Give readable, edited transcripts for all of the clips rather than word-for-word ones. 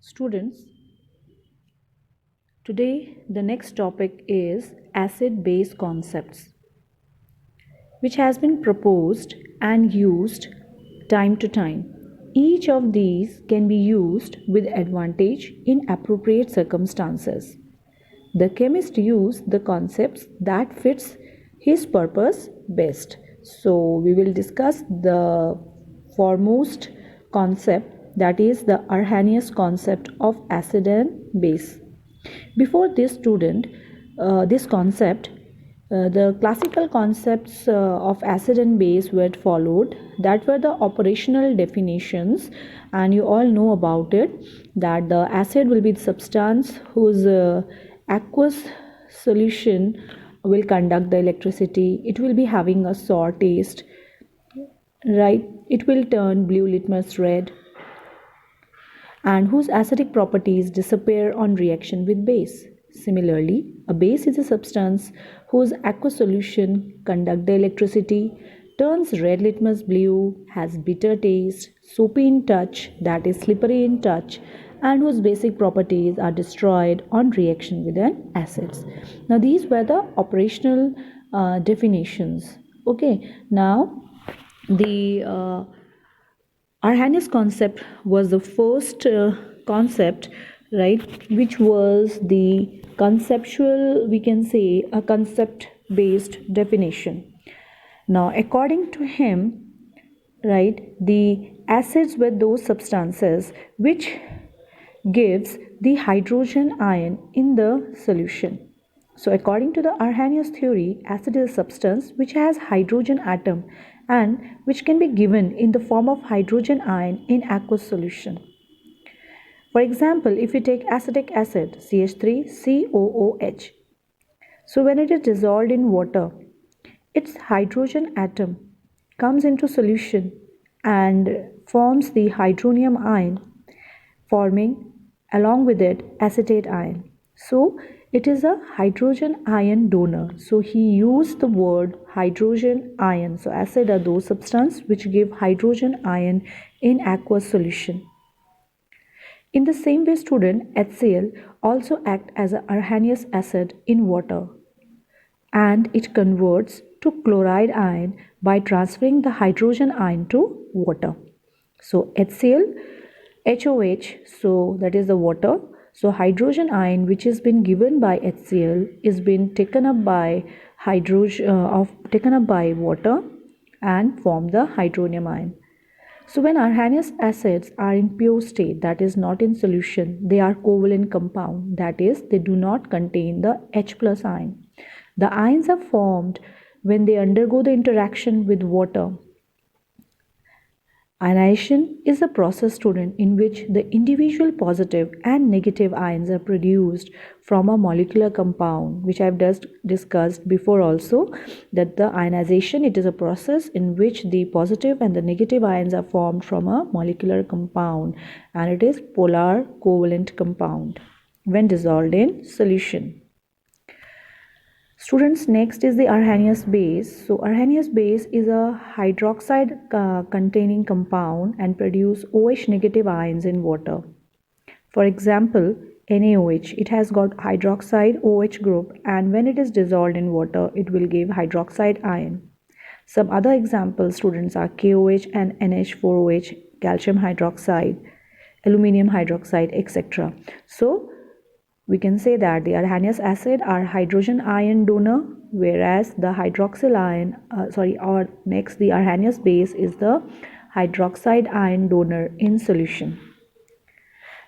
Students, today the next topic is acid-base concepts, which has been proposed and used time to time. Each of these can be used with advantage in appropriate circumstances. The chemist used the concepts that fits his purpose best. So we will discuss the foremost concept, that is the Arrhenius concept of acid and base. Before this concept, the classical concepts of acid and base were followed. That were the operational definitions, and you all know about it, that the acid will be the substance whose aqueous solution will conduct the electricity. It will be having a sour taste, right? It will turn blue litmus red, and whose acidic properties disappear on reaction with base. Similarly, a base is a substance whose aqueous solution conducts the electricity, turns red litmus blue, has bitter taste, soapy in touch, that is slippery in touch, and whose basic properties are destroyed on reaction with an acids. Now these were the operational definitions. Okay, now the Arrhenius concept was the first concept, right, which was the conceptual, we can say, a concept based definition. Now, according to him, right, the acids were those substances which gives the hydrogen ion in the solution. So according to the Arrhenius theory, acid is a substance which has hydrogen atom and which can be given in the form of hydrogen ion in aqueous solution. For example, if we take acetic acid, CH3COOH, so when it is dissolved in water, its hydrogen atom comes into solution and forms the hydronium ion, forming along with it acetate ion. So it is a hydrogen ion donor. So he used the word hydrogen ion. So acid are those substances which give hydrogen ion in aqueous solution. In the same way, student, HCl also act as an Arrhenius acid in water, and it converts to chloride ion by transferring the hydrogen ion to water. So HCl, HOH, so that is the water. So hydrogen ion which has been given by HCl is been taken up by water and form the hydronium ion. So when Arrhenius acids are in pure state, that is not in solution, they are covalent compound, that is they do not contain the H plus ion. The ions are formed when they undergo the interaction with water. Ionization is a process, student, in which the individual positive and negative ions are produced from a molecular compound, which I have just discussed before also, that the ionization, it is a process in which the positive and the negative ions are formed from a molecular compound, and it is polar covalent compound when dissolved in solution. Students, next is the Arrhenius base. So Arrhenius base is a hydroxide containing compound and produce OH negative ions in water. For example, NaOH, it has got hydroxide OH group, and when it is dissolved in water, it will give hydroxide ion. Some other examples, students, are KOH and NH4OH, calcium hydroxide, aluminium hydroxide, etc. So we can say that the Arrhenius acid are hydrogen ion donor, whereas the hydroxyl ion, the Arrhenius base is the hydroxide ion donor in solution.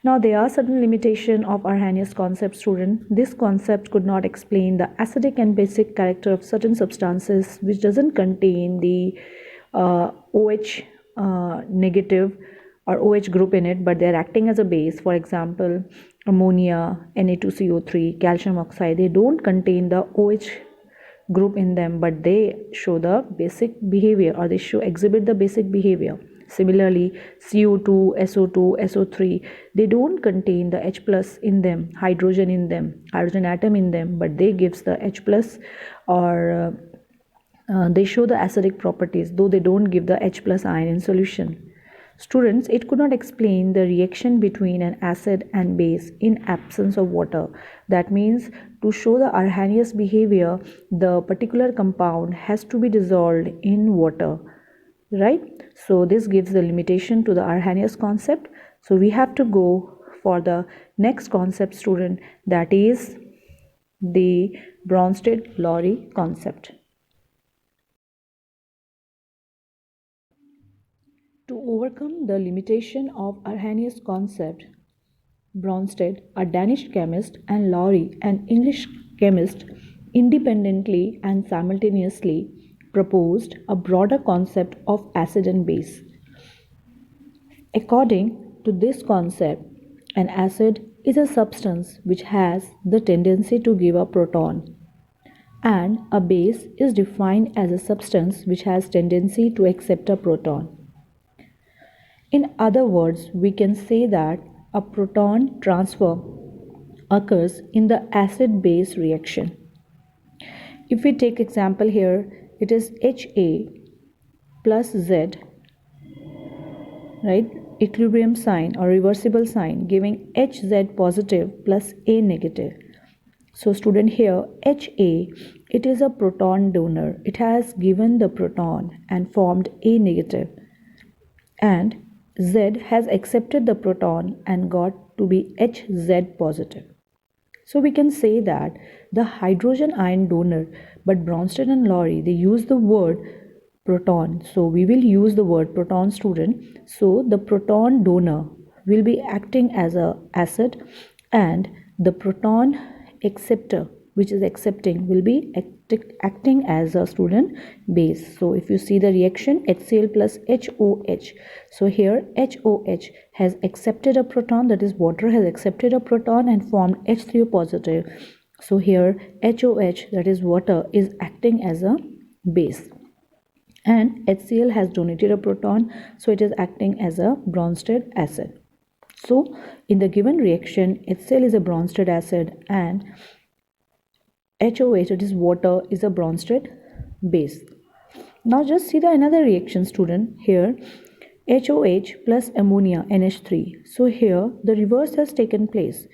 Now there are certain limitations of Arrhenius concept, student. This concept could not explain the acidic and basic character of certain substances which doesn't contain the OH negative or OH group in it, but they are acting as a base. For example, ammonia, Na2CO3, calcium oxide, they don't contain the OH group in them, but they show the basic behavior, or they exhibit the basic behavior. Similarly, CO2, SO2, SO3, they don't contain the H plus in them, hydrogen in them, hydrogen atom in them, but they gives the H plus, or they show the acidic properties, though they don't give the H plus ion in solution. Students, it could not explain the reaction between an acid and base in absence of water. That means to show the Arrhenius behavior, the particular compound has to be dissolved in water, right? So this gives the limitation to the Arrhenius concept. So we have to go for the next concept, student, that is the Bronsted-Lowry concept. To overcome the limitation of Arrhenius concept, Bronsted, a Danish chemist, and Lorry, an English chemist, independently and simultaneously proposed a broader concept of acid and base. According to this concept, an acid is a substance which has the tendency to give a proton, and a base is defined as a substance which has tendency to accept a proton. In other words, we can say that a proton transfer occurs in the acid-base reaction. If we take example here, it is Ha plus Z, right? Equilibrium sign or reversible sign giving Hz positive plus A negative. So student, here Ha, it is a proton donor. It has given the proton and formed A negative. And Z has accepted the proton and got to be Hz positive. So we can say that the hydrogen ion donor, but Bronsted and Lowry, they use the word proton. So we will use the word proton, student. So the proton donor will be acting as a acid, and the proton acceptor, which is accepting, will be acting as a student base. So if you see the reaction, HCl plus HOH. So here HOH has accepted a proton, that is water has accepted a proton and formed H3O positive. So here HOH, that is water, is acting as a base, and HCl has donated a proton, so it is acting as a Bronsted acid. So in the given reaction, HCl is a Bronsted acid and HOH, that is water, is a Bronsted base. Now just see the another reaction, student. Here HOH plus ammonia NH3. So here the reverse has taken place.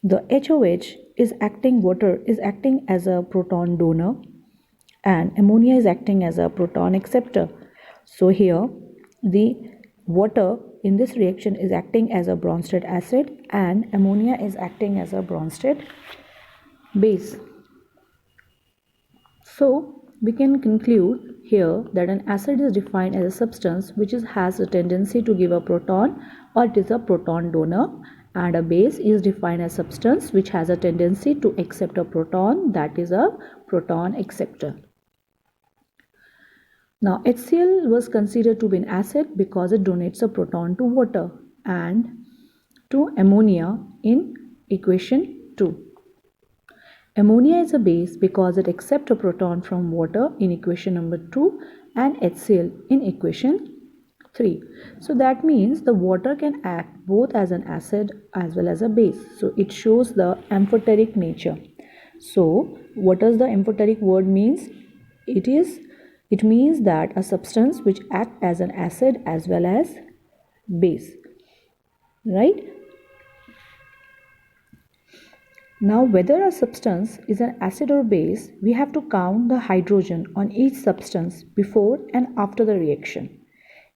The HOH is acting, water is acting as a proton donor, and ammonia is acting as a proton acceptor. So here the water in this reaction is acting as a Bronsted acid and ammonia is acting as a Bronsted base. So we can conclude here that an acid is defined as a substance which has a tendency to give a proton, or it is a proton donor, and a base is defined as substance which has a tendency to accept a proton, that is a proton acceptor. Now HCl was considered to be an acid because it donates a proton to water and to ammonia in equation 2. Ammonia is a base because it accepts a proton from water in equation number 2 and HCl in equation 3. So that means the water can act both as an acid as well as a base. So it shows the amphoteric nature. So what does the amphoteric word means? It means that a substance which acts as an acid as well as base, right? Now whether a substance is an acid or base, we have to count the hydrogen on each substance before and after the reaction.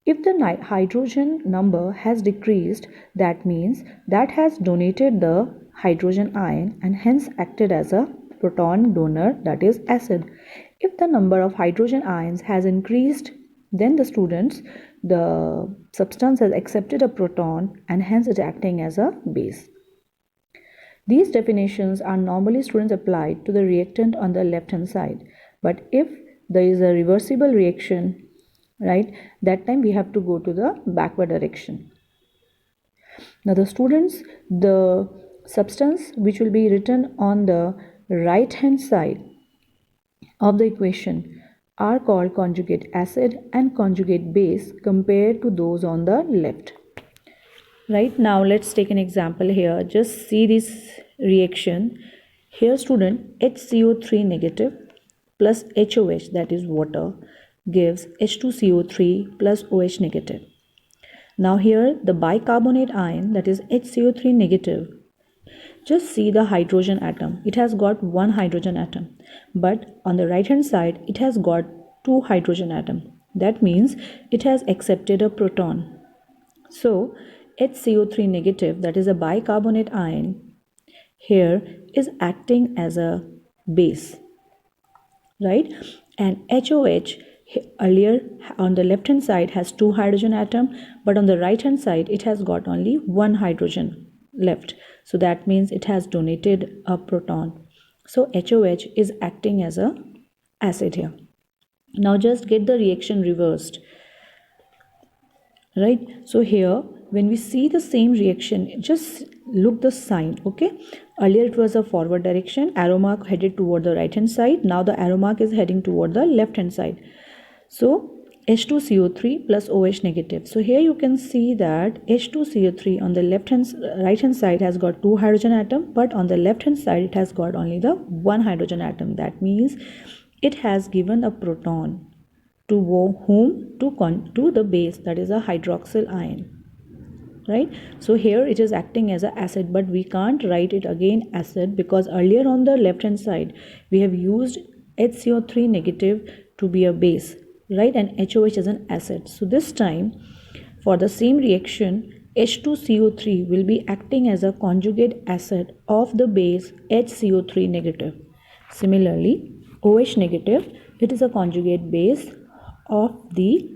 If the hydrogen number has decreased, that means that has donated the hydrogen ion and hence acted as a proton donor, that is acid. If the number of hydrogen ions has increased, then the substance has accepted a proton and hence it is acting as a base. These definitions are normally, students, applied to the reactant on the left hand side, but if there is a reversible reaction, right, that time we have to go to the backward direction. Now the students, the substance which will be written on the right hand side of the equation are called conjugate acid and conjugate base compared to those on the left. Right, now let's take an example here. Just see this reaction. Here student, HCO3 negative plus HOH, that is water, gives H2CO3 plus OH negative. Now here the bicarbonate ion, that is HCO3 negative, just see the hydrogen atom. It has got one hydrogen atom, but on the right hand side it has got two hydrogen atom. That means it has accepted a proton. So HCO3 negative, that is a bicarbonate ion, here is acting as a base, right? And HOH earlier on the left hand side has two hydrogen atom, but on the right hand side it has got only one hydrogen left. So that means it has donated a proton. So HOH is acting as a acid here. Now just get the reaction reversed, right? So here when we see the same reaction, just look the sign. Okay, earlier it was a forward direction, arrow mark headed toward the right hand side. Now the arrow mark is heading toward the left hand side. So H2CO3 plus OH negative. So here you can see that H2CO3 on the right hand side has got two hydrogen atom, but on the left hand side it has got only the one hydrogen atom. That means it has given a proton to whom? To the base, that is a hydroxyl ion, right? So here it is acting as an acid, but we can't write it again acid because earlier on the left hand side we have used HCO3 negative to be a base, right? And HOH is an acid. So this time for the same reaction, H2CO3 will be acting as a conjugate acid of the base HCO3 negative. Similarly, OH negative, it is a conjugate base of the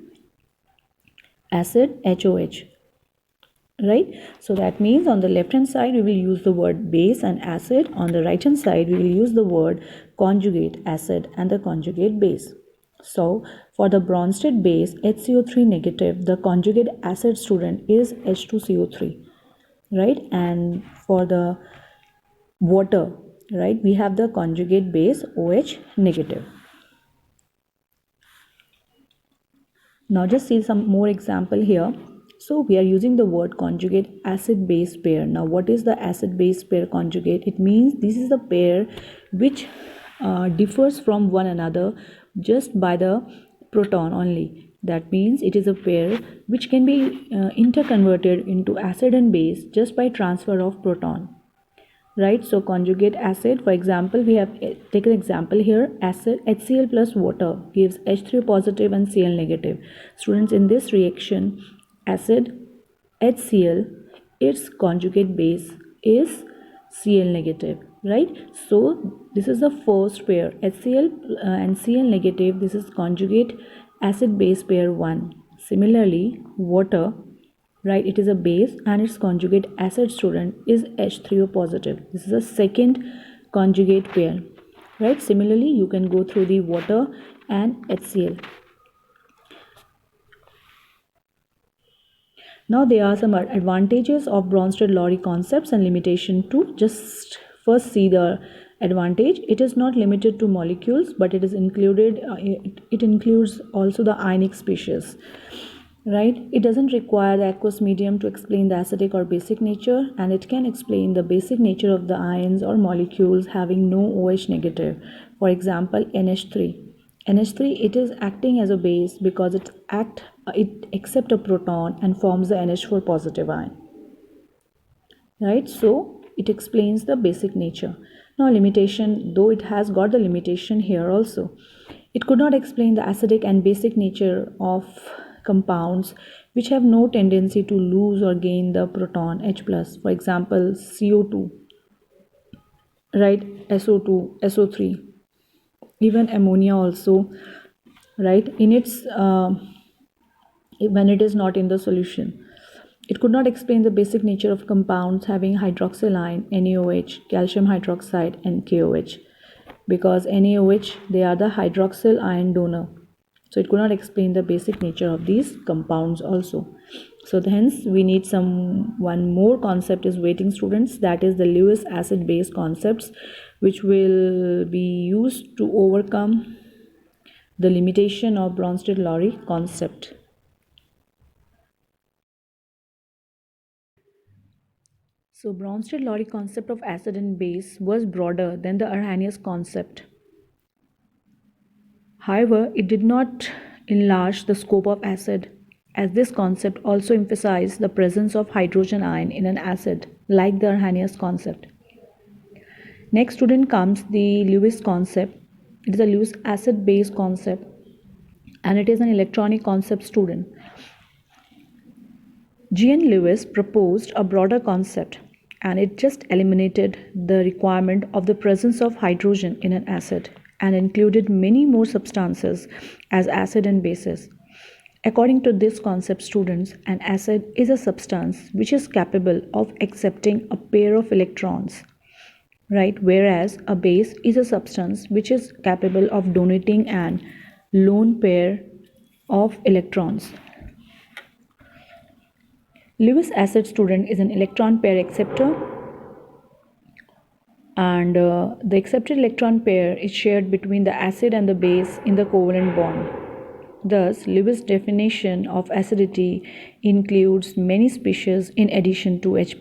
acid HOH, right? So that means on the left hand side we will use the word base and acid, on the right hand side we will use the word conjugate acid and the conjugate base. So for the Bronsted base HCO3 negative, the conjugate acid student is H2CO3, right? And for the water, right, we have the conjugate base OH negative. Now just see some more example here. So we are using the word conjugate acid base pair. Now what is the acid base pair conjugate? It means this is the pair which differs from one another just by the proton only. That means it is a pair which can be interconverted into acid and base just by transfer of proton, right? So conjugate acid, for example, we have taken example here, acid HCl plus water gives H3 positive and Cl negative. Students, in this reaction acid HCl, its conjugate base is Cl negative, right? So this is the first pair, HCl and Cl negative. This is conjugate acid base pair 1. Similarly, water, right, it is a base and its conjugate acid student is H3O positive. This is a second conjugate pair, right? Similarly, you can go through the water and HCl. Now there are some advantages of Bronsted-Lowry concepts and limitation too. Just first see the advantage. It is not limited to molecules, but it is included. It includes also the ionic species, right? It doesn't require the aqueous medium to explain the acidic or basic nature, and it can explain the basic nature of the ions or molecules having no OH negative. For example, NH3. NH3, it is acting as a base because it accepts a proton and forms the NH4 positive ion, right? So it explains the basic nature. Now limitation, though it has got the limitation here also, it could not explain the acidic and basic nature of compounds which have no tendency to lose or gain the proton H plus. For example, CO2, right? SO2, SO3, even ammonia also, right? In its when it is not in the solution. It could not explain the basic nature of compounds having hydroxyl ion, NaOH, calcium hydroxide, and KOH, because NaOH, they are the hydroxyl ion donor. So it could not explain the basic nature of these compounds also. So hence we need one more concept is waiting, students, that is the Lewis acid base concepts, which will be used to overcome the limitation of Bronsted-Lowry concept. So Bronsted-Lowry concept of acid and base was broader than the Arrhenius concept. However, it did not enlarge the scope of acid as this concept also emphasizes the presence of hydrogen ion in an acid, like the Arrhenius concept. Next student comes the Lewis concept. It is a Lewis acid-base concept, and it is an electronic concept student. G.N. Lewis proposed a broader concept, and it just eliminated the requirement of the presence of hydrogen in an acid and included many more substances as acid and bases. According to this concept, students, an acid is a substance which is capable of accepting a pair of electrons, right? Whereas a base is a substance which is capable of donating an lone pair of electrons. Lewis acid student is an electron pair acceptor, and the accepted electron pair is shared between the acid and the base in the covalent bond. Thus, Lewis' definition of acidity includes many species in addition to H+.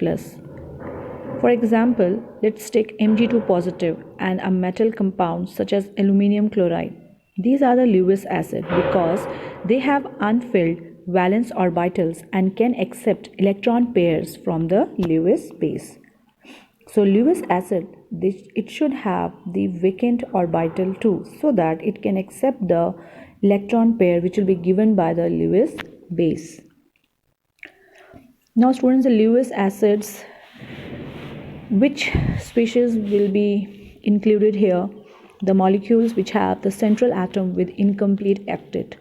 For example, let's take Mg2 positive and a metal compound such as aluminum chloride. These are the Lewis acid because they have unfilled valence orbitals and can accept electron pairs from the Lewis base. So Lewis acid, it should have the vacant orbital too, so that it can accept the electron pair which will be given by the Lewis base. Now students, the Lewis acids, which species will be included here? The molecules which have the central atom with incomplete octet,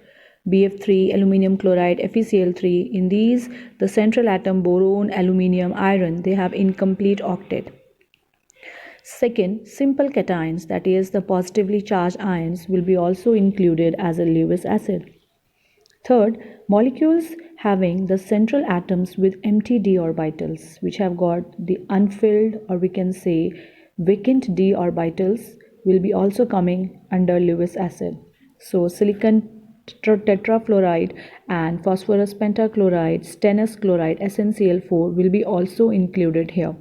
BF3, aluminum chloride, FeCl3. In these, the central atom, boron, aluminum, iron, they have incomplete octet. Second, simple cations, that is the positively charged ions, will be also included as a Lewis acid. Third, molecules having the central atoms with empty d orbitals, which have got the unfilled, or we can say vacant d orbitals, will be also coming under Lewis acid. So silicon tetrafluoride and phosphorus pentachloride, stannous chloride, SnCl4 will be also included here.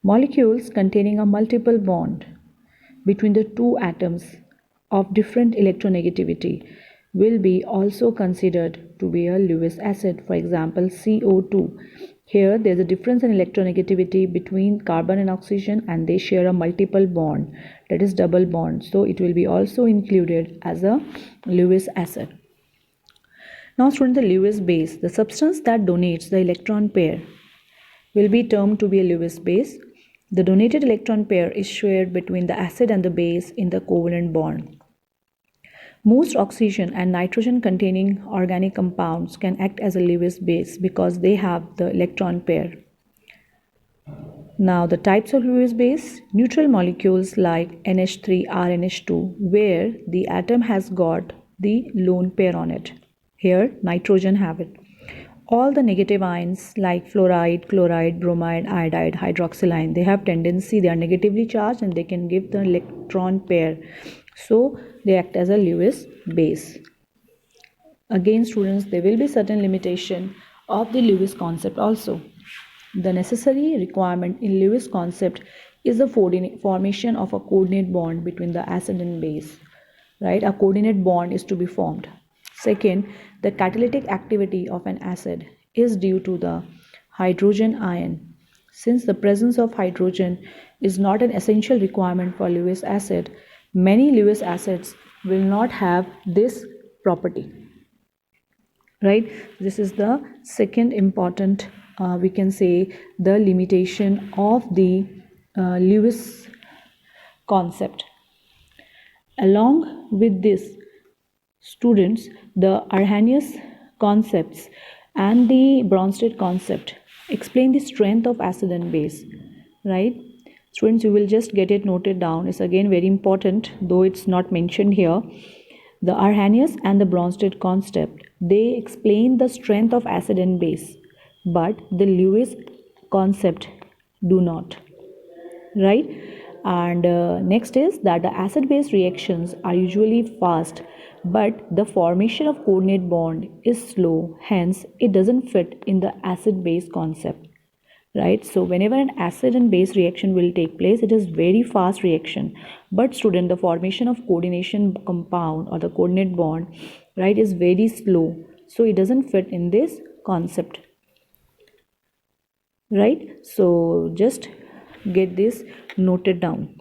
Molecules containing a multiple bond between the two atoms of different electronegativity will be also considered to be a Lewis acid. For example, CO2. Here there is a difference in electronegativity between carbon and oxygen, and they share a multiple bond, that is double bond. So it will be also included as a Lewis acid. Now students, the Lewis base, the substance that donates the electron pair, will be termed to be a Lewis base. The donated electron pair is shared between the acid and the base in the covalent bond. Most oxygen and nitrogen containing organic compounds can act as a Lewis base because they have the electron pair. Now the types of Lewis base: neutral molecules like NH3 or NH2, where the atom has got the lone pair on it. Here nitrogen have it. All the negative ions like fluoride, chloride, bromide, iodide, hydroxyline, they have tendency, they are negatively charged and they can give the electron pair. So they act as a Lewis base. Again students, there will be certain limitation of the Lewis concept also. The necessary requirement in Lewis concept is the formation of a coordinate bond between the acid and base, right? A coordinate bond is to be formed. Second, the catalytic activity of an acid is due to the hydrogen ion. Since the presence of hydrogen is not an essential requirement for Lewis acid, many Lewis acids will not have this property, right? This is the second important, we can say, the limitation of the Lewis concept. Along with this, students, the Arrhenius concepts and the Bronsted concept explain the strength of acid and base, right? Students, you will just get it noted down. It's again very important, though it's not mentioned here. The Arrhenius and the Bronsted concept, they explain the strength of acid and base, but the Lewis concept do not, right? And next is that the acid-base reactions are usually fast, but the formation of coordinate bond is slow, hence it doesn't fit in the acid-base concept, right? So whenever an acid and base reaction will take place, it is very fast reaction, but student, the formation of coordination compound or the coordinate bond, right, is very slow. so it doesn't fit in this concept, right? So just get this noted down.